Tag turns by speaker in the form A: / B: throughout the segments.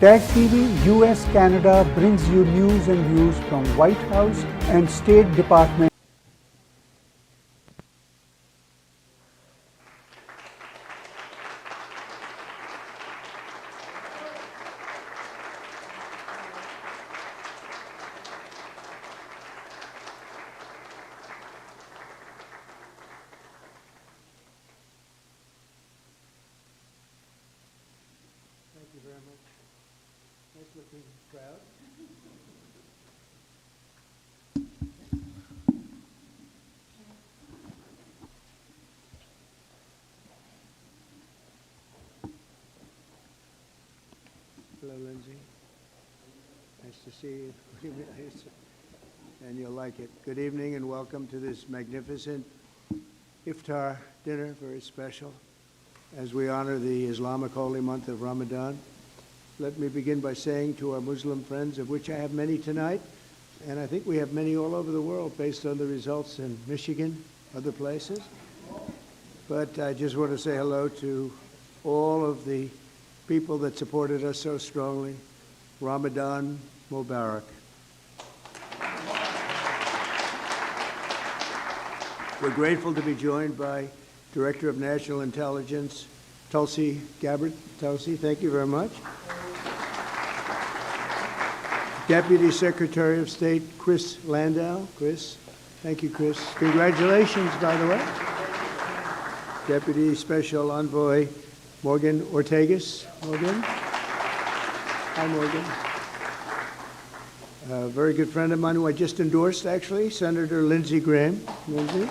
A: Tag TV US Canada brings you news and views from White House and State Department.
B: Thank you very much. Nice looking crowd. Hello, Lindsay. Nice to see you. And you'll like it. Good evening and welcome to this magnificent Iftar dinner, very special, as we honor the Islamic holy month of Ramadan. Let me begin by saying to our Muslim friends, of which I have many tonight, and I think we have many all over the world based on the results in Michigan, other places. But I just want to say hello to all of the people that supported us so strongly. Ramadan Mubarak. We're grateful to be joined by Director of National Intelligence, Tulsi Gabbard. Tulsi, thank you very much. Deputy Secretary of State, Chris Landau. Chris, thank you, Chris. Congratulations, by the way. Deputy Special Envoy, Morgan Ortagus. Morgan. Hi, Morgan. A very good friend of mine who I just endorsed, actually, Senator Lindsey Graham. Lindsey.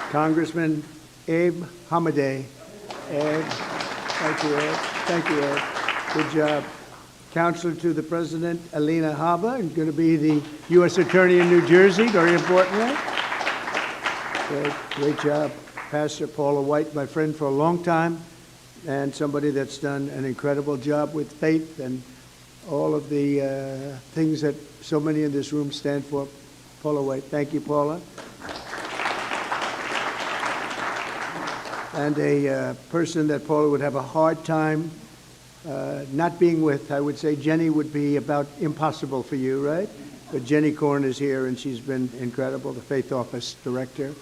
B: Congressman Abe Hamadeh. Abe, thank you, Abe. Thank you, Abe. Good job. Counselor to the President, Alina Habba, and going to be the U.S. Attorney in New Jersey, very importantly. Great job. Pastor Paula White, my friend for a long time, and somebody that's done an incredible job with faith and all of the things that so many in this room stand for. Paula White. Thank you, Paula. And a person that Paula would have a hard time not being with. I would say Jenny would be about impossible for you, right? But Jenny Korn is here, and she's been incredible, the Faith Office Director,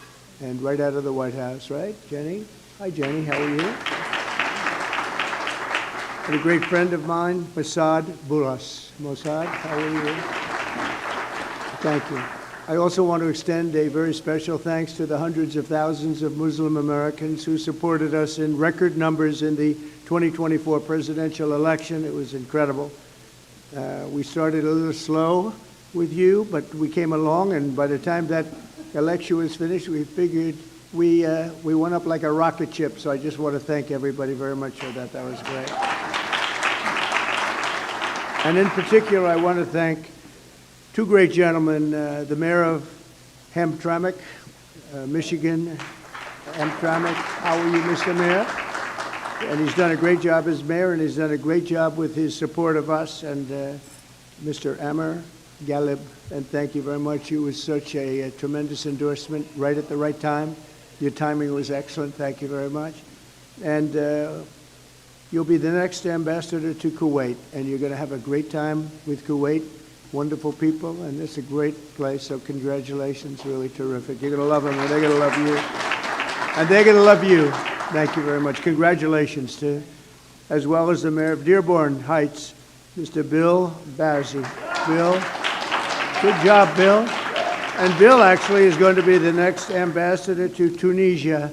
B: and right out of the White House, right? Jenny? Hi, Jenny. How are you? And a great friend of mine, Mossad Buras. Mossad, how are you? Thank you. I also want to extend a very special thanks to the hundreds of thousands of Muslim Americans who supported us in record numbers in the 2024 presidential election. It was incredible. We started a little slow with you, but we came along, and by the time that election was finished, we figured we went up like a rocket ship. So I just want to thank everybody very much for that. That was great. And in particular, I want to thank two great gentlemen, the mayor of Hamtramck, Michigan. Hamtramck, how are you, Mr. Mayor? And he's done a great job as mayor, and he's done a great job with his support of us, and Mr. Amr Galib, and thank you very much. You was such a tremendous endorsement right at the right time. Your timing was excellent. Thank you very much. And you'll be the next ambassador to Kuwait, and you're going to have a great time with Kuwait. Wonderful people, and it's a great place, so congratulations, really terrific. You're going to love them, and they're going to love you. And they're going to love you. Thank you very much. Congratulations to, as well as the mayor of Dearborn Heights, Mr. Bill Bazzi. Bill, good job, Bill. And Bill actually is going to be the next ambassador to Tunisia,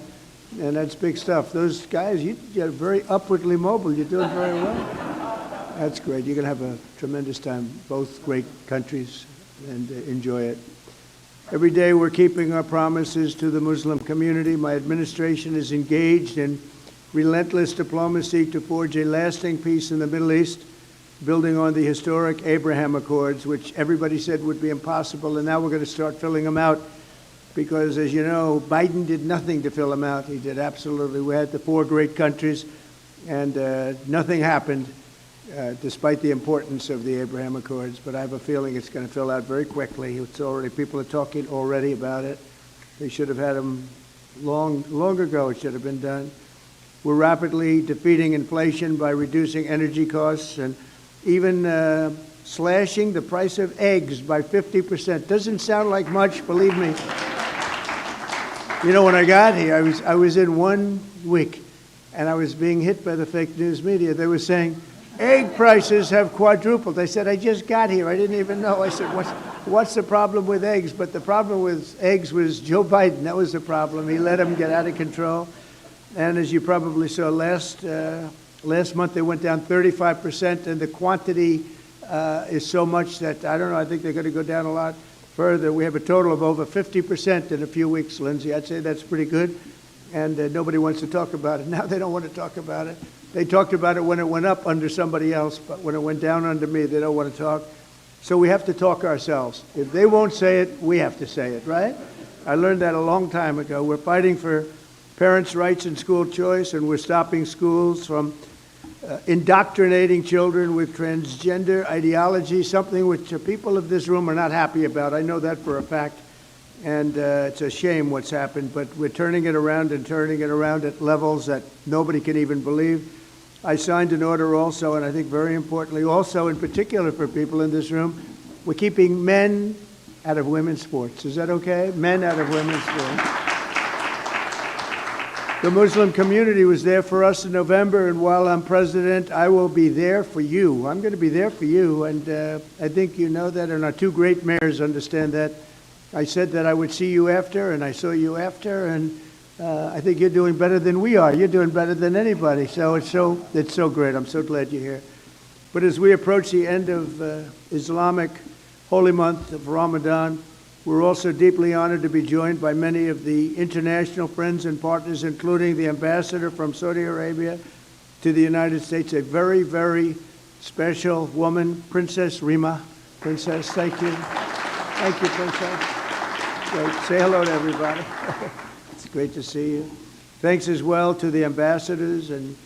B: and that's big stuff. Those guys, you're very upwardly mobile. You're doing very well. That's great. You're going to have a tremendous time, both great countries, and enjoy it. Every day we're keeping our promises to the Muslim community. My administration is engaged in relentless diplomacy to forge a lasting peace in the Middle East, building on the historic Abraham Accords, which everybody said would be impossible, and now we're going to start filling them out because, as you know, Biden did nothing to fill them out. He did absolutely. We had the four great countries, and nothing happened. Despite the importance of the Abraham Accords, but I have a feeling it's going to fill out very quickly. It's already, people are talking already about it. They should have had them long ago. It should have been done. We're rapidly defeating inflation by reducing energy costs and even slashing the price of eggs by 50%. Doesn't sound like much, believe me. You know, when I got here, I was in 1 week, and I was being hit by the fake news media. They were saying, egg prices have quadrupled. I said, I just got here. I didn't even know. I said, what's the problem with eggs? But the problem with eggs was Joe Biden. That was the problem. He let them get out of control. And as you probably saw last month, they went down 35%, and the quantity is so much that, I don't know, I think they're going to go down a lot further. We have a total of over 50% in a few weeks, Lindsay. I'd say that's pretty good. And nobody wants to talk about it. Now they don't want to talk about it. They talked about it when it went up under somebody else, but when it went down under me, they don't want to talk. So we have to talk ourselves. If they won't say it, we have to say it, right? I learned that a long time ago. We're fighting for parents' rights and school choice, and we're stopping schools from indoctrinating children with transgender ideology, something which people of this room are not happy about. I know that for a fact. And it's a shame what's happened, but we're turning it around and turning it around at levels that nobody can even believe. I signed an order also, and I think very importantly, also in particular for people in this room, we're keeping men out of women's sports. Is that okay? Men out of women's sports. The Muslim community was there for us in November, and while I'm president, I will be there for you. I'm going to be there for you, and I think you know that, and our two great mayors understand that. I said that I would see you after, and I saw you after, and I think you're doing better than we are. You're doing better than anybody, so it's so great. I'm so glad you're here. But as we approach the end of Islamic holy month of Ramadan, we're also deeply honored to be joined by many of the international friends and partners, including the ambassador from Saudi Arabia to the United States, a very, very special woman, Princess Rima. Princess, thank you. Thank you, Princess. Great. Say hello to everybody. It's great to see you. Thanks as well to the ambassadors and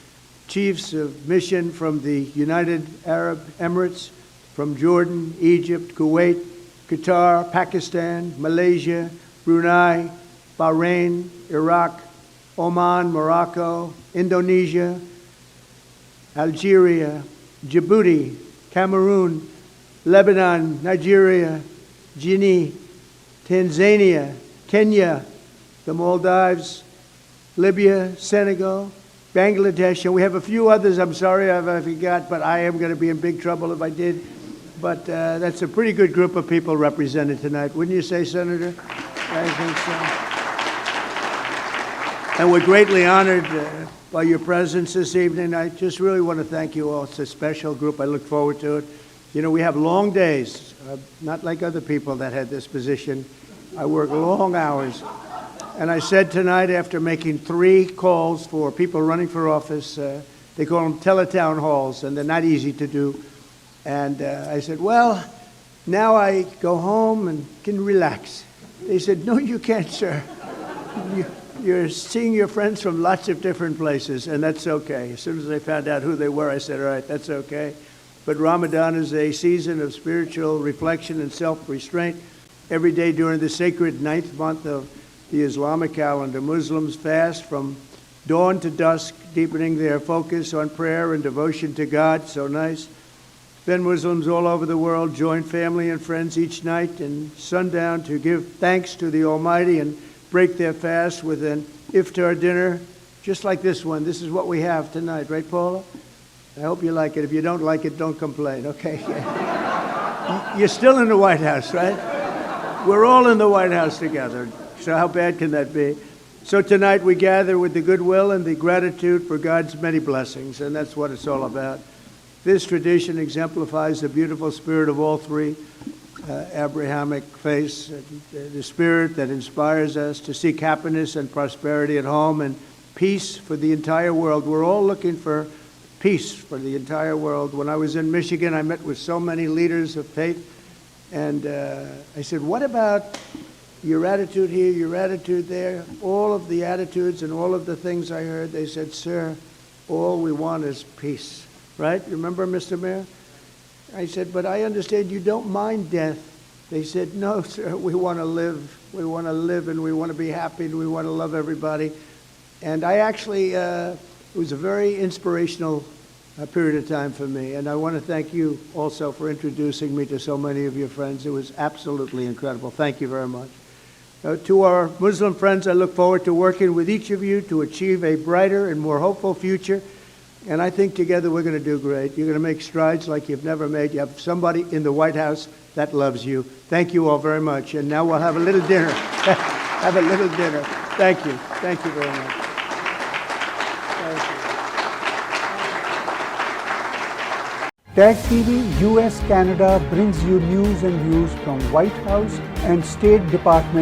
B: chiefs of mission from the United Arab Emirates, from Jordan, Egypt, Kuwait, Qatar, Pakistan, Malaysia, Brunei, Bahrain, Iraq, Oman, Morocco, Indonesia, Algeria, Djibouti, Cameroon, Lebanon, Nigeria, Guinea, Tanzania, Kenya, the Maldives, Libya, Senegal, Bangladesh, and we have a few others. I'm sorry if I forgot, but I am going to be in big trouble if I did. But that's a pretty good group of people represented tonight. Wouldn't you say, Senator? I think so. And we're greatly honored by your presence this evening. I just really want to thank you all. It's a special group. I look forward to it. You know, we have long days, not like other people that had this position. I work long hours. And I said tonight, after making 3 calls for people running for office, they call them teletown halls, and they're not easy to do. And I said, well, now I go home and can relax. They said, no, you can't, sir. You're seeing your friends from lots of different places, and that's okay. As soon as I found out who they were, I said, all right, that's okay. But Ramadan is a season of spiritual reflection and self-restraint. Every day during the sacred 9th month of the Islamic calendar, Muslims fast from dawn to dusk, deepening their focus on prayer and devotion to God. So nice. Then Muslims all over the world join family and friends each night and sundown to give thanks to the Almighty and break their fast with an Iftar dinner, just like this one. This is what we have tonight, right, Paula? I hope you like it. If you don't like it, don't complain, okay? You're still in the White House, right? We're all in the White House together, so how bad can that be? So tonight we gather with the goodwill and the gratitude for God's many blessings, and that's what it's all about. This tradition exemplifies the beautiful spirit of all 3 Abrahamic faiths, the spirit that inspires us to seek happiness and prosperity at home and peace for the entire world. We're all looking for peace for the entire world. When I was in Michigan, I met with so many leaders of faith, and I said, what about your attitude here, your attitude there? All of the attitudes and all of the things I heard, they said, sir, all we want is peace. Right? Remember, Mr. Mayor? I said, but I understand you don't mind death. They said, no, sir, we want to live. We want to live, and we want to be happy, and we want to love everybody. And I actually It was a very inspirational period of time for me, and I want to thank you also for introducing me to so many of your friends. It was absolutely incredible. Thank you very much. To our Muslim friends, I look forward to working with each of you to achieve a brighter and more hopeful future, and I think together we're going to do great. You're going to make strides like you've never made. You have somebody in the White House that loves you. Thank you all very much, and now we'll have a little dinner. Have a little dinner. Thank you. Thank you very much. Thank you.
A: Tag TV US Canada brings you news and views from White House and State Department